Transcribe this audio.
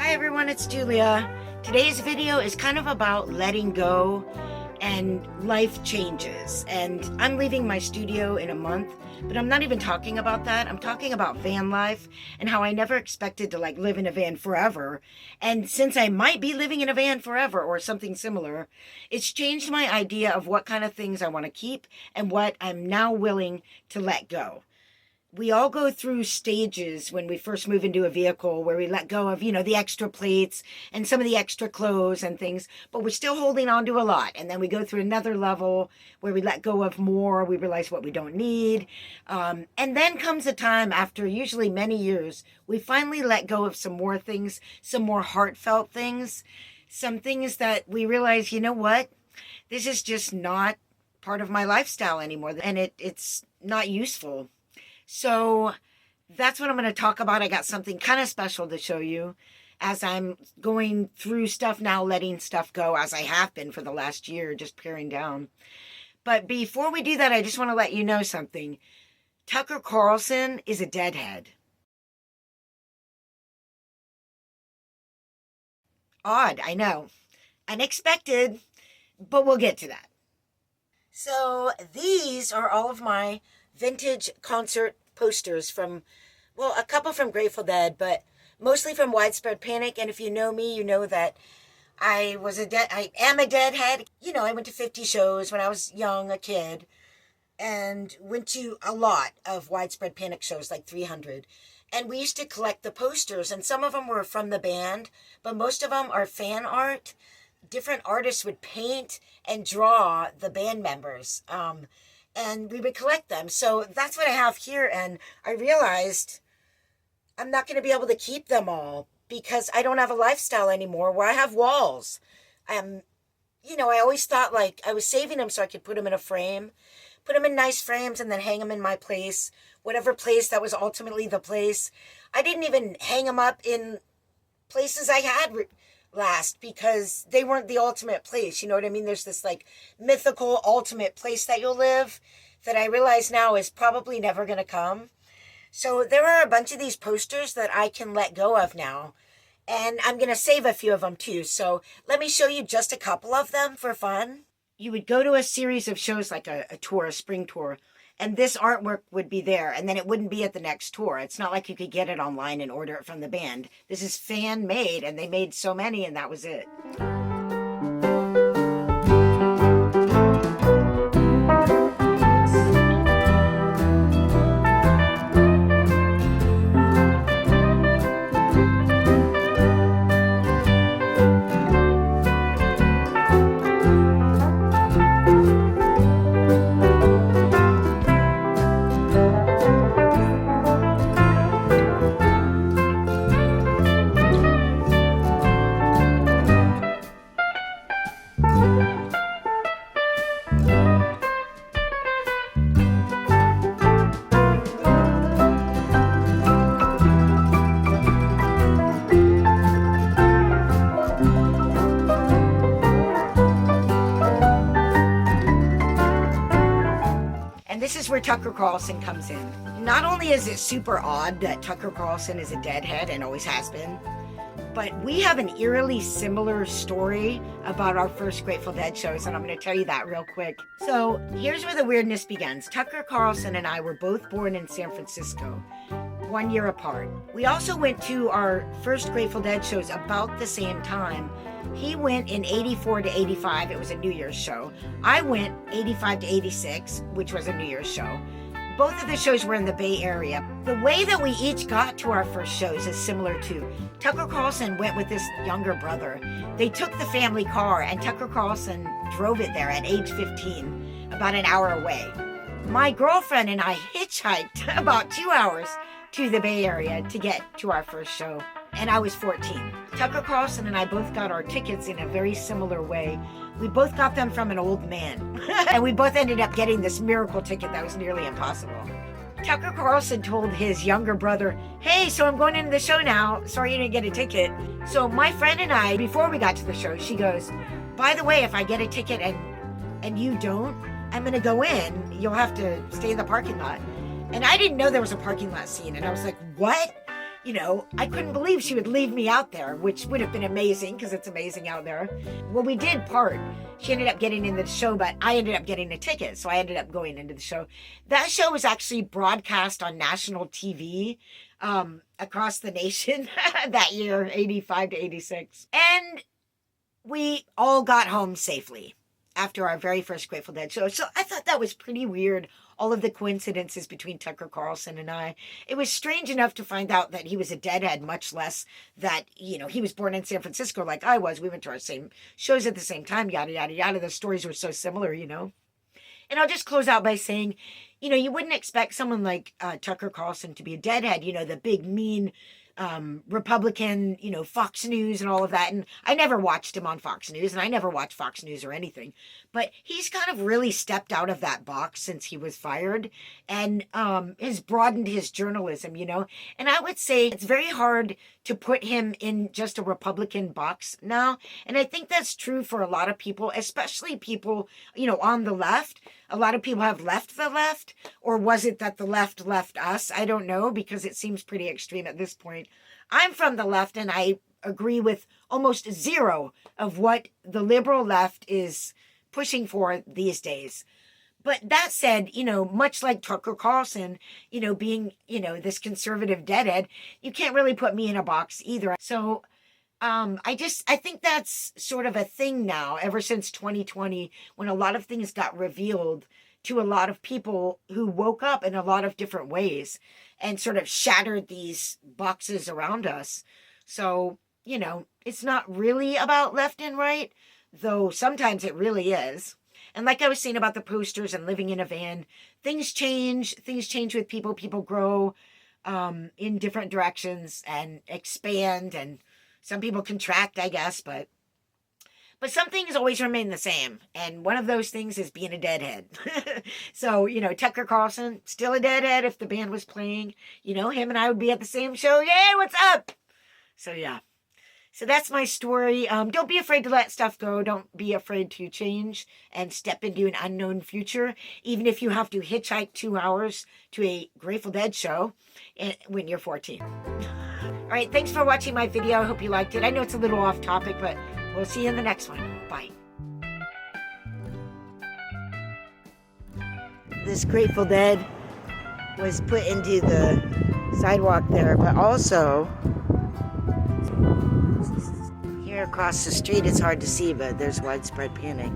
Hi everyone, it's Julia. Today's video is kind of about letting go and life changes. And I'm leaving my studio in a month, but I'm not even talking about that. I'm talking about van life and how I never expected to live in a van forever. And since I might be living in a van forever or something similar, it's changed my idea of what kind of things I want to keep and what I'm now willing to let go. We all go through stages when we first move into a vehicle where we let go of, the extra plates and some of the extra clothes and things, but we're still holding on to a lot. And then we go through another level where we let go of more, we realize what we don't need. And then comes a time after usually many years, we finally let go of some more things, some more heartfelt things, some things that we realize, you know what, this is just not part of my lifestyle anymore. And it's not useful. So that's what I'm going to talk about. I got something kind of special to show you as I'm going through stuff now, letting stuff go as I have been for the last year, just paring down. But before we do that, I just want to let you know something. Tucker Carlson is a deadhead. Odd, I know. Unexpected, but we'll get to that. So these are all of my vintage concert posters from, a couple from Grateful Dead, but mostly from Widespread Panic. And if you know me, you know that I am a deadhead. I went to 50 shows when I was young, a kid, and went to a lot of Widespread Panic shows, like 300. And we used to collect the posters, and some of them were from the band, but most of them are fan art. Different artists would paint and draw the band members. And we would collect them. So that's what I have here. And I realized I'm not going to be able to keep them all because I don't have a lifestyle anymore where I have walls. I always thought I was saving them so I could put them in a frame, put them in nice frames and then hang them in my place, whatever place that was ultimately the place. I didn't even hang them up in places I had last because they weren't the ultimate place. You know what I mean? There's this mythical ultimate place that you'll live that I realize now is probably never going to come. So there are a bunch of these posters that I can let go of now, and I'm going to save a few of them too. So let me show you just a couple of them for fun. You would go to a series of shows like a tour, a spring tour, and this artwork would be there, and then it wouldn't be at the next tour. It's not like you could get it online and order it from the band. This is fan made, and they made so many, and that was it. This is where Tucker Carlson comes in. Not only is it super odd that Tucker Carlson is a deadhead and always has been, but we have an eerily similar story about our first Grateful Dead shows, and I'm going to tell you that real quick. So here's where the weirdness begins. Tucker Carlson and I were both born in San Francisco, 1 year apart. We also went to our first Grateful Dead shows about the same time. He went in 84 to 85. It was a New Year's show. I went 85 to 86, which was a New Year's show. Both of the shows were in the Bay Area. The way that we each got to our first shows is similar too. Tucker Carlson went with his younger brother. They took the family car, and Tucker Carlson drove it there at age 15, about an hour away. My girlfriend and I hitchhiked about 2 hours to the Bay Area to get to our first show, and I was 14. Tucker Carlson and I both got our tickets in a very similar way. We both got them from an old man, and we both ended up getting this miracle ticket that was nearly impossible. Tucker Carlson told his younger brother, "Hey, so I'm going into the show now. Sorry you didn't get a ticket." So my friend and I, before we got to the show, she goes, "By the way, if I get a ticket and you don't, I'm going to go in. You'll have to stay in the parking lot." And I didn't know there was a parking lot scene. And I was like, "What?" you know, I couldn't believe she would leave me out there, which would have been amazing because it's amazing out there. Well, we did part. She ended up getting into the show, but I ended up getting a ticket, so I ended up going into the show. That show was actually broadcast on national TV across the nation that year, 85 to 86. And we all got home safely after our very first Grateful Dead show. So I thought that was pretty weird, all of the coincidences between Tucker Carlson and I. It was strange enough to find out that he was a deadhead, much less that, you know, he was born in San Francisco like I was. We went to our same shows at the same time, yada, yada, yada. The stories were so similar, you know. And I'll just close out by saying, you know, you wouldn't expect someone like Tucker Carlson to be a deadhead, you know, the big, mean Republican, you know, Fox News and all of that. And I never watched him on Fox News, and I never watched Fox News or anything. But he's kind of really stepped out of that box since he was fired, and has broadened his journalism, you know. And I would say it's very hard to put him in just a Republican box now. And I think that's true for a lot of people, especially people, you know, on the left. A lot of people have left the left, or was it that the left left us? I don't know, because it seems pretty extreme at this point. I'm from the left, and I agree with almost zero of what the liberal left is pushing for these days. But that said, you know, much like Tucker Carlson, you know, being, you know, this conservative deadhead, you can't really put me in a box either. So I think that's sort of a thing now, ever since 2020, when a lot of things got revealed to a lot of people who woke up in a lot of different ways and sort of shattered these boxes around us. So, you know, it's not really about left and right, though sometimes it really is. And like I was saying about the posters and living in a van, things change with people. People grow in different directions and expand, and some people contract, I guess, but some things always remain the same. And one of those things is being a deadhead. So, you know, Tucker Carlson, still a deadhead. If the band was playing, you know, him and I would be at the same show. Yay, what's up? So, yeah. So that's my story. Don't be afraid to let stuff go. Don't be afraid to change and step into an unknown future, even if you have to hitchhike 2 hours to a Grateful Dead show when you're 14. All right, thanks for watching my video. I hope you liked it. I know it's a little off topic, but we'll see you in the next one. Bye. This Grateful Dead was put into the sidewalk there, but also here across the street it's hard to see, but there's widespread panic.